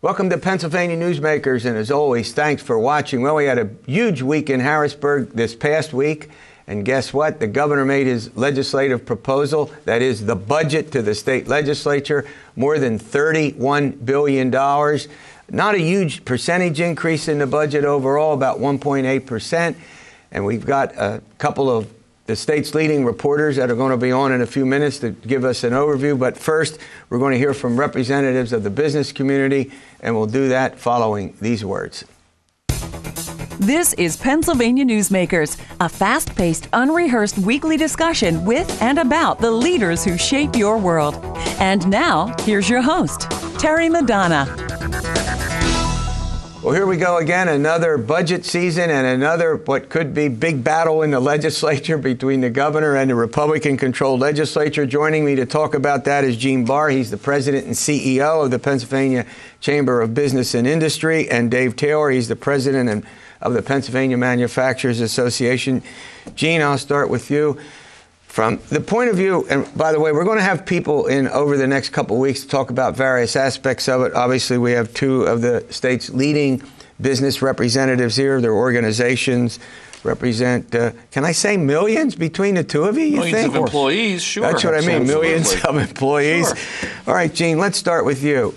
Welcome to Pennsylvania Newsmakers, and as always, thanks for watching. Well, we had a huge week in Harrisburg this past week, and guess what? The governor made his legislative proposal, that is the budget to the state legislature, more than $31 billion. Not a huge percentage increase in the budget overall, about 1.8%, and we've got a couple of the state's leading reporters that are going to be on in a few minutes to give us an overview. But first, we're going to hear from representatives of the business community, and we'll do that following these words. This is Pennsylvania Newsmakers, a fast-paced, unrehearsed weekly discussion with and about the leaders who shape your world. And now, here's your host, Terry Madonna. Well, here we go again, another budget season and another what could be big battle in the legislature between the governor and the Republican-controlled legislature. Joining me to talk about that is Gene Barr. He's the president and CEO of the Pennsylvania Chamber of Business and Industry, and Dave Taylor. He's the president of the Pennsylvania Manufacturers Association. Gene, I'll start with you. From the point of view, and by the way, we're going to have people in over the next couple of weeks to talk about various aspects of it. Obviously, we have two of the state's leading business representatives here. Their organizations represent, can I say millions between the two of you, Millions think? of employees, sure. That's what I mean, Absolutely. millions of employees. Sure. All right, Gene, let's start with you.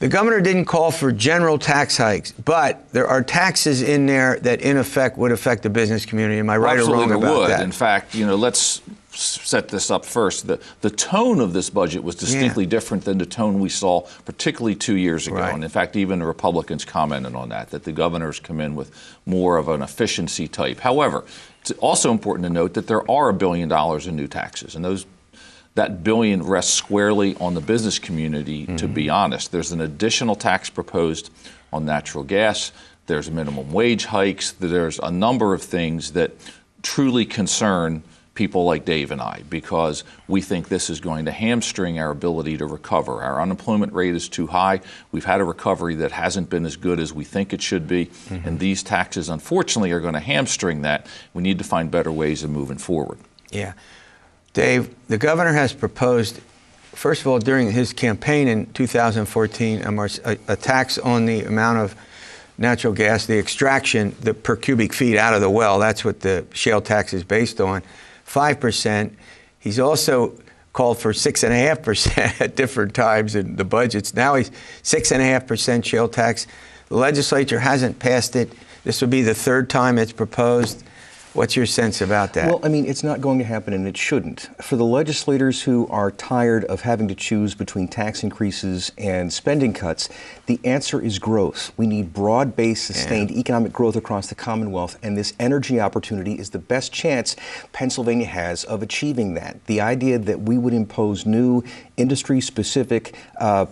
The governor didn't call for general tax hikes, but there are taxes in there that, in effect, would affect the business community. Am I right or wrong about that? In fact, let's set this up first. The tone of this budget was distinctly different than the tone we saw, particularly 2 years ago. Right. And in fact, even the Republicans commented on that the governors come in with more of an efficiency type. However, it's also important to note that there are $1 billion in new taxes, and that billion rests squarely on the business community, to be honest. There's an additional tax proposed on natural gas. There's minimum wage hikes. There's a number of things that truly concern people like Dave and I, because we think this is going to hamstring our ability to recover. Our unemployment rate is too high. We've had a recovery that hasn't been as good as we think it should be. And these taxes, unfortunately, are going to hamstring that. We need to find better ways of moving forward. Yeah. Dave, the governor has proposed, first of all, during his campaign in 2014, a tax on the amount of natural gas, the extraction, the per cubic feet out of the well. That's what the shale tax is based on, 5%. He's also called for 6.5% at different times in the budgets. Now he's 6.5% shale tax. The legislature hasn't passed it. This would be the third time it's proposed. What's your sense about that? Well, I mean, it's not going to happen, and it shouldn't. For the legislators who are tired of having to choose between tax increases and spending cuts, the answer is growth. We need broad-based, sustained economic growth across the Commonwealth, and this energy opportunity is the best chance Pennsylvania has of achieving that. The idea that we would impose new industry-specific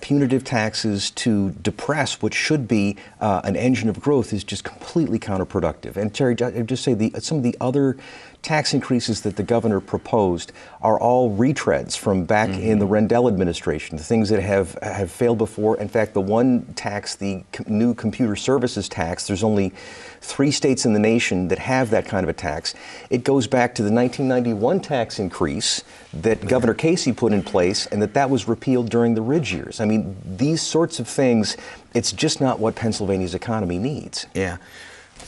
punitive taxes to depress what should be an engine of growth is just completely counterproductive. And Terry, I'd just say some of the other tax increases that the governor proposed are all retreads from back in the Rendell administration, the things that have failed before. In fact, the one tax, the new computer services tax, there's only 3 states in the nation that have that kind of a tax. It goes back to the 1991 tax increase that Governor Casey put in place, and that was repealed during the Ridge years. I mean, these sorts of things, it's just not what Pennsylvania's economy needs. Yeah.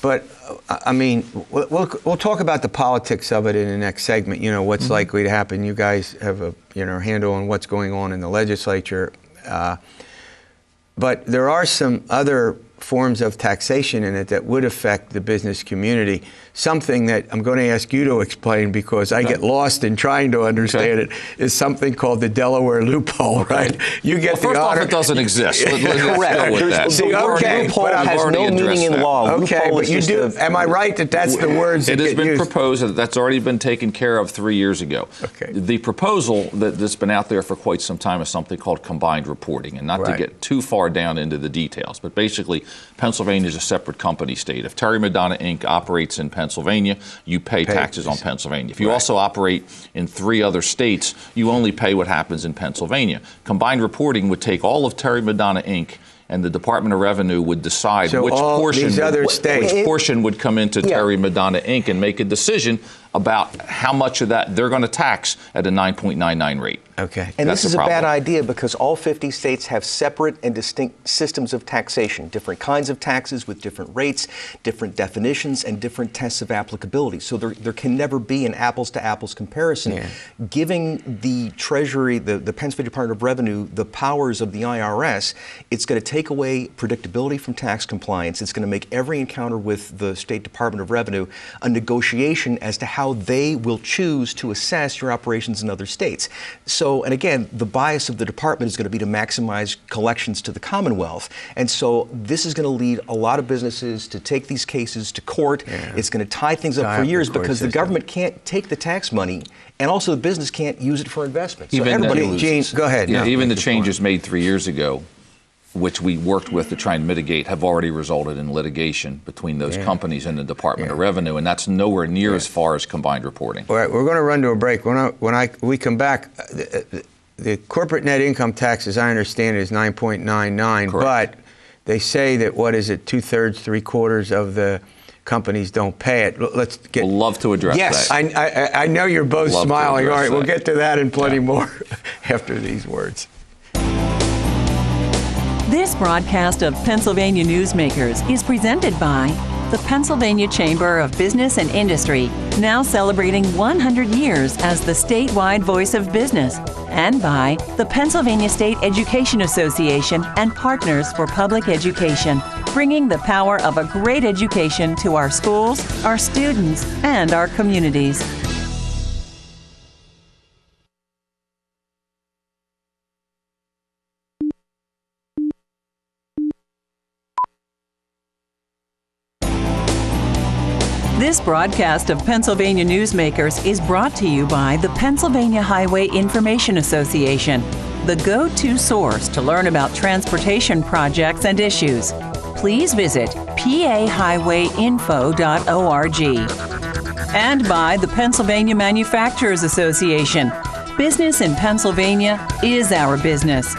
But, I mean, we'll talk about the politics of it in the next segment, what's likely to happen. You guys have a handle on what's going on in the legislature. But there are some other forms of taxation in it that would affect the business community, something that I'm going to ask you to explain because I get lost in trying to understand it, is something called the Delaware loophole, right? You get First off, it doesn't exist. Let's go with that. The loophole has no meaning in law. Okay, but you do. Am I right that that's the words that it has get been used? Proposed that that's already been taken care of 3 years ago. Okay. The proposal that's been out there for quite some time is something called combined reporting, and not to get too far down into the details, but basically Pennsylvania is a separate company state. If Terry Madonna, Inc. operates in Pennsylvania, you pay taxes on Pennsylvania. If you also operate in 3 other states, you only pay what happens in Pennsylvania. Combined reporting would take all of Terry Madonna, Inc., and the Department of Revenue would decide which portion would come into Terry Madonna, Inc. and make a decision about how much of that they're going to tax at a 9.99 rate. Okay. And That's this is the a bad problem. idea because all 50 states have separate and distinct systems of taxation, different kinds of taxes with different rates, different definitions, and different tests of applicability. So there can never be an apples-to-apples comparison. Yeah. Giving the Treasury, the Pennsylvania Department of Revenue, the powers of the IRS, it's going to take away predictability from tax compliance. It's going to make every encounter with the State Department of Revenue a negotiation as to how they will choose to assess your operations in other states. So, and again, the bias of the department is going to be to maximize collections to the Commonwealth. And so this is going to lead a lot of businesses to take these cases to court. Yeah. It's going to tie things up for years because the government can't take the tax money, and also the business can't use it for investment. So Even everybody Gene, go ahead. Yeah, No, even the make your point. changes made 3 years ago, which we worked with to try and mitigate, have already resulted in litigation between those companies and the Department of Revenue, and that's nowhere near as far as combined reporting. All right, we're going to run to a break. When we come back, the corporate net income tax, as I understand it, is 9.99, but they say that, what is it, 2/3, 3/4 of the companies don't pay it. Let's get. We'll love to address yes, that. I know you're both Love to smiling. All address right, we'll that. get to that and plenty more after these words. This broadcast of Pennsylvania Newsmakers is presented by the Pennsylvania Chamber of Business and Industry, now celebrating 100 years as the statewide voice of business, and by the Pennsylvania State Education Association and Partners for Public Education, bringing the power of a great education to our schools, our students, and our communities. This broadcast of Pennsylvania Newsmakers is brought to you by the Pennsylvania Highway Information Association, the go-to source to learn about transportation projects and issues. Please visit pahighwayinfo.org. And by the Pennsylvania Manufacturers Association. Business in Pennsylvania is our business.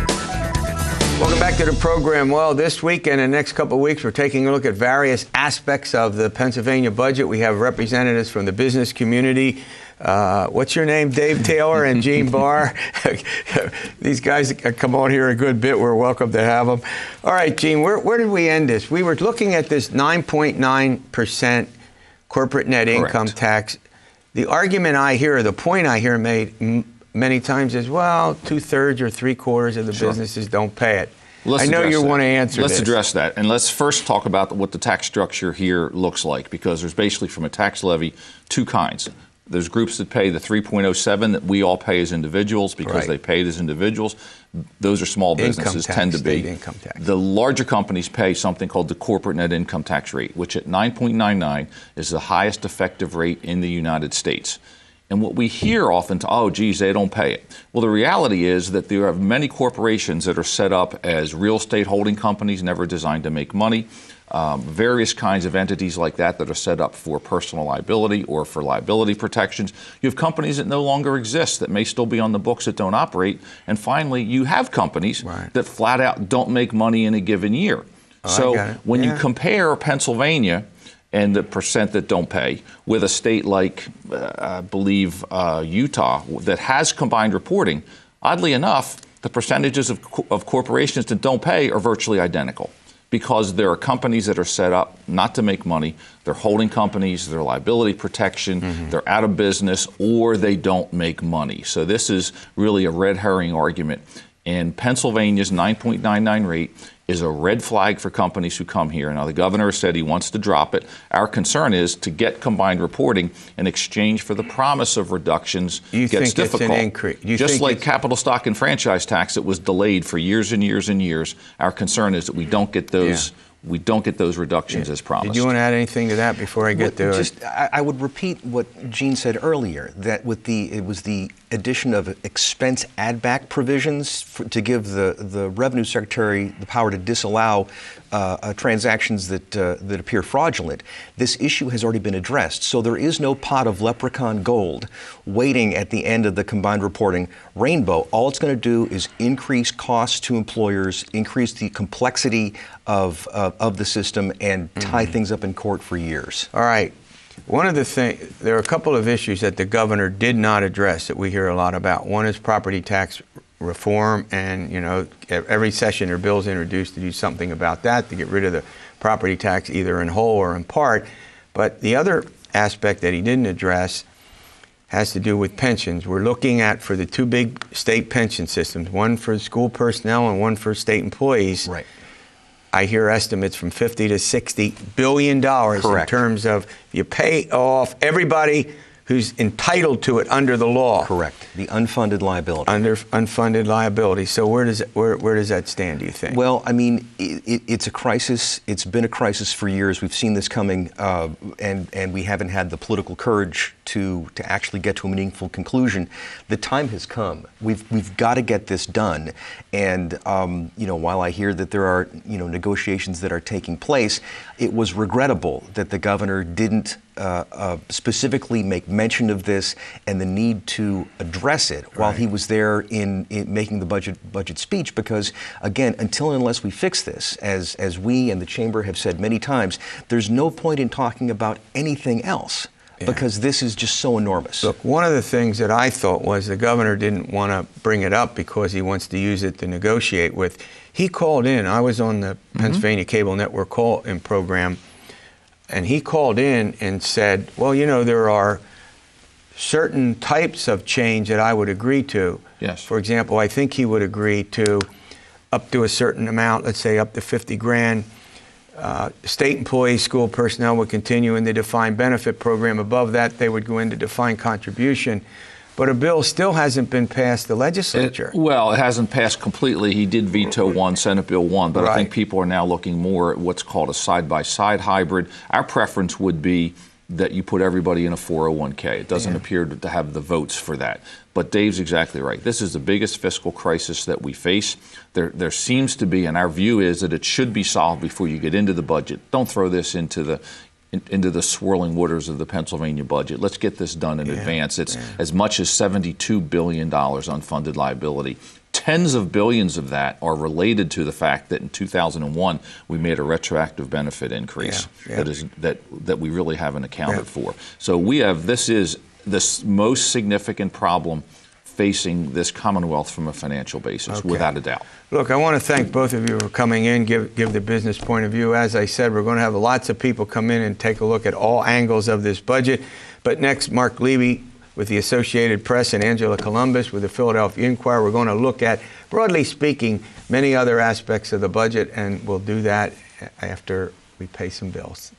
Welcome back to the program. Well, this week and the next couple of weeks, we're taking a look at various aspects of the Pennsylvania budget. We have representatives from the business community. What's your name? Dave Taylor and Gene Barr. These guys come on here a good bit. We're welcome to have them. All right, Gene, where did we end this? We were looking at this 9.9% corporate net income tax. The argument I hear, or the point I hear made many times is, well, 2/3 or 3/4 of the businesses don't pay it. I know you want to answer this. Let's address that. And let's first talk about what the tax structure here looks like, because there's basically, from a tax levy, two kinds. There's groups that pay the 3.07 that we all pay as individuals because they paid as individuals. Those are small businesses, tend to be. Income tax. The larger companies pay something called the corporate net income tax rate, which at 9.99 is the highest effective rate in the United States. And what we hear often, oh, geez, they don't pay it. Well, the reality is that there are many corporations that are set up as real estate holding companies, never designed to make money. Various kinds of entities like that that are set up for personal liability or for liability protections. You have companies that no longer exist that may still be on the books that don't operate. And finally, you have companies that flat out don't make money in a given year. So when you compare Pennsylvania and the percent that don't pay with a state like, I believe, Utah, that has combined reporting, oddly enough, the percentages of corporations that don't pay are virtually identical, because there are companies that are set up not to make money. They're holding companies, they're liability protection, they're out of business, or they don't make money. So this is really a red herring argument. And Pennsylvania's 9.99 rate is a red flag for companies who come here. Now, the governor said he wants to drop it. Our concern is to get combined reporting in exchange for the promise of reductions gets difficult. It's an increase? Just like capital stock and franchise tax, it was delayed for years and years and years. Our concern is that we don't get those. We don't get those reductions as promised. Did you want to add anything to that before I get to it? I would repeat what Gene said earlier, that it was the addition of expense add-back provisions to give the Revenue Secretary the power to disallow transactions that appear fraudulent. This issue has already been addressed, so there is no pot of leprechaun gold waiting at the end of the combined reporting rainbow. All it's going to do is increase costs to employers, increase the complexity of the system, and tie things up in court for years. All right. One of the things, there are a couple of issues that the governor did not address that we hear a lot about. One is property tax reform, and every session there are bills introduced to do something about that, to get rid of the property tax either in whole or in part. But the other aspect that he didn't address has to do with pensions. We're looking at, for the two big state pension systems, one for school personnel and one for state employees. Right. I hear estimates from $50 to $60 billion. Correct. In terms of you pay off everybody who's entitled to it under the law. Correct. The unfunded liability. Under unfunded liability. So where does that stand, do you think? Well, I mean, it's a crisis. It's been a crisis for years. We've seen this coming, and we haven't had the political courage to actually get to a meaningful conclusion. The time has come. We've got to get this done. And while I hear that there are negotiations that are taking place, it was regrettable that the governor didn't specifically make mention of this and the need to address it while he was there in making the budget speech, because again, until and unless we fix this, as we and the chamber have said many times, there's no point in talking about anything else. Yeah. Because this is just so enormous. Look, one of the things that I thought was the governor didn't want to bring it up because he wants to use it to negotiate with. He called in. I was on the Pennsylvania Cable Network call-in program, and he called in and said, well, there are certain types of change that I would agree to. Yes. For example, I think he would agree to up to a certain amount, let's say up to $50,000. State employees, school personnel would continue in the defined benefit program. Above that, they would go into defined contribution. But a bill still hasn't been passed the legislature. It hasn't passed completely. He did veto one, Senate Bill 1, but I think people are now looking more at what's called a side-by-side hybrid. Our preference would be that you put everybody in a 401k. It doesn't appear to have the votes for that. But Dave's exactly right. This is the biggest fiscal crisis that we face. There seems to be, and our view is that it should be solved before you get into the budget. Don't throw this into the swirling waters of the Pennsylvania budget. Let's get this done in advance. It's as much as $72 billion unfunded liability. Tens of billions of that are related to the fact that in 2001 we made a retroactive benefit increase that we really haven't accounted for. So this is the most significant problem facing this Commonwealth from a financial basis, without a doubt. Look, I want to thank both of you for coming in, give the business point of view. As I said, we're going to have lots of people come in and take a look at all angles of this budget. But next, Marc Levy with the Associated Press and Angela Couloumbis with the Philadelphia Inquirer. We're going to look at, broadly speaking, many other aspects of the budget, and we'll do that after we pay some bills.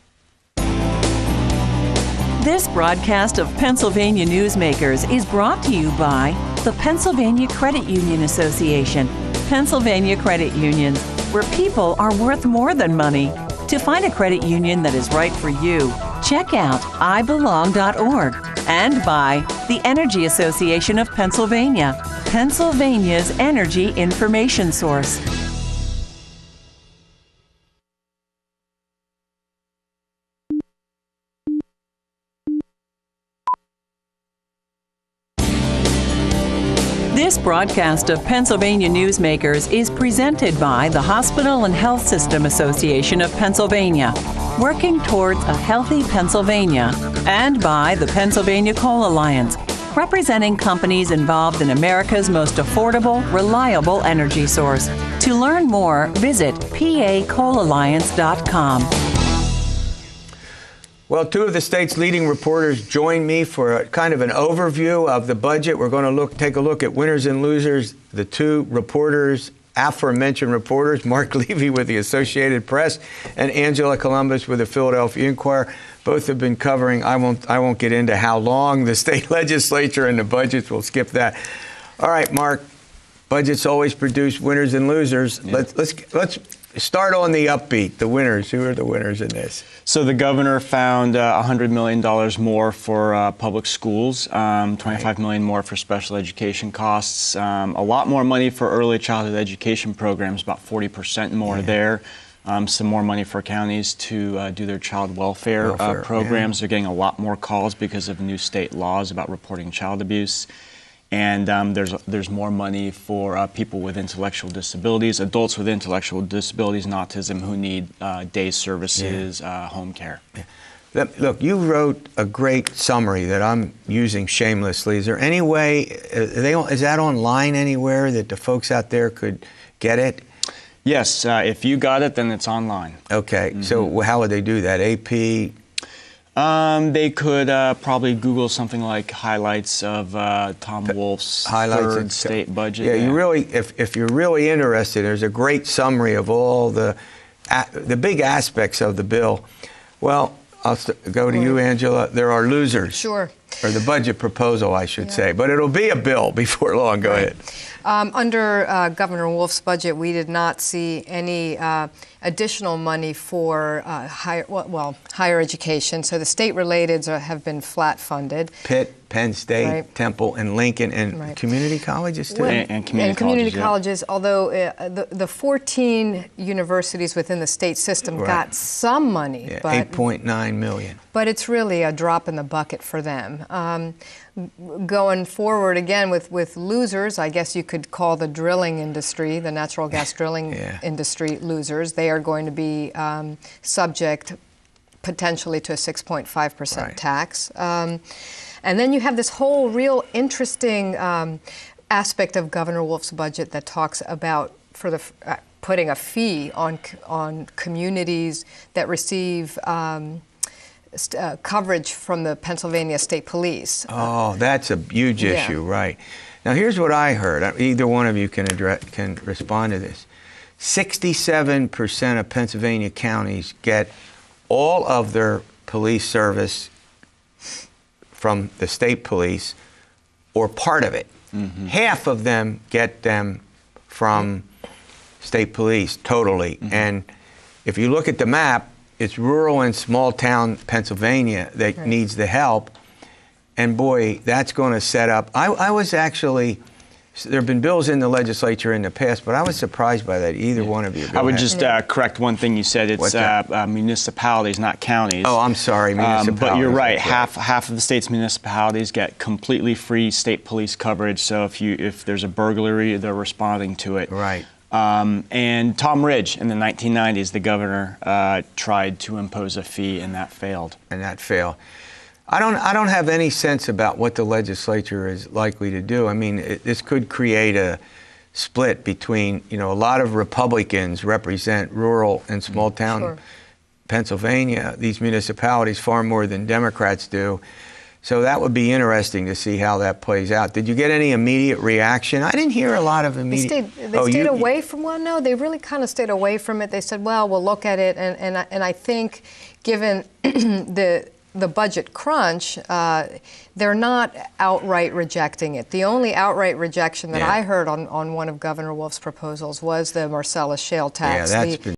This broadcast of Pennsylvania Newsmakers is brought to you by the Pennsylvania Credit Union Association. Pennsylvania Credit Unions, where people are worth more than money. To find a credit union that is right for you, check out ibelong.org. And by the Energy Association of Pennsylvania, Pennsylvania's energy information source. This broadcast of Pennsylvania Newsmakers is presented by the Hospital and Health System Association of Pennsylvania, working towards a healthy Pennsylvania, and by the Pennsylvania Coal Alliance, representing companies involved in America's most affordable, reliable energy source. To learn more, visit pacoalalliance.com. Well, two of the state's leading reporters join me for a kind of an overview of the budget. We're going to take a look at winners and losers. The two reporters, aforementioned reporters, Marc Levy with the Associated Press and Angela Couloumbis with the Philadelphia Inquirer. Both have been covering, I won't get into how long, the state legislature and the budgets. We'll skip that. All right, Marc, budgets always produce winners and losers. Yeah. Let's start on the upbeat, the winners. Who are the winners in this? So the governor found $100 million more for public schools, $25 million more for special education costs, a lot more money for early childhood education programs, about 40% more there. Some more money for counties to do their child welfare programs. They're getting a lot more calls because of new state laws about reporting child abuse. And there's more money for people with intellectual disabilities, adults with intellectual disabilities and autism who need day services, home care. Look, you wrote a great summary that I'm using shamelessly. Is there any way, is that online anywhere that the folks out there could get it? Yes, if you got it, then it's online. Okay, so how would they do that? AP? They could probably Google something like highlights of Tom Wolf's third state budget. Yeah, you really, if you're really interested, there's a great summary of all the big aspects of the bill. Well, I'll go to you, Angela. There are losers. Sure. Or the budget proposal, I should say. But it'll be a bill before long. Go ahead. Under Governor Wolf's budget, we did not see any additional money for higher education. So the state-relateds have been flat funded. Pitt, Penn State, right. Temple, and Lincoln, and community colleges too. And community colleges, although the 14 universities within the state system got some money, but $8.9 million. But it's really a drop in the bucket for them. Going forward again with losers, I guess you could call the drilling industry, the natural gas drilling industry, losers. They are going to be subject potentially to a 6.5% tax. And then you have this whole real interesting aspect of Governor Wolf's budget that talks about putting a fee on communities that receive coverage from the Pennsylvania State Police. Oh, that's a huge issue, right. Now, here's what I heard. Either one of you can respond to this. 67% of Pennsylvania counties get all of their police service from the state police or part of it. Half of them get them from state police totally. And if you look at the map, it's rural and small town Pennsylvania that needs the help. And boy, that's going to set up. I was actually, there have been bills in the legislature in the past, but I was surprised by that. Either one of you. I would just correct one thing you said. It's municipalities, not counties. Oh, I'm sorry, municipalities. But you're right. Half of the state's municipalities get completely free state police coverage. So if there's a burglary, they're responding to it. Right. And Tom Ridge, in the 1990s, the governor tried to impose a fee, and that failed. I don't have any sense about what the legislature is likely to do. I mean, this could create a split between, a lot of Republicans represent rural and small town Pennsylvania, these municipalities, far more than Democrats do. So that would be interesting to see how that plays out. Did you get any immediate reaction? I didn't hear a lot of immediate. They stayed away from one. No, they really kind of stayed away from it. They said, "Well, we'll look at it." And I think, given the budget crunch, they're not outright rejecting it. The only outright rejection that I heard on one of Governor Wolf's proposals was the Marcellus shale tax. Yeah, that's been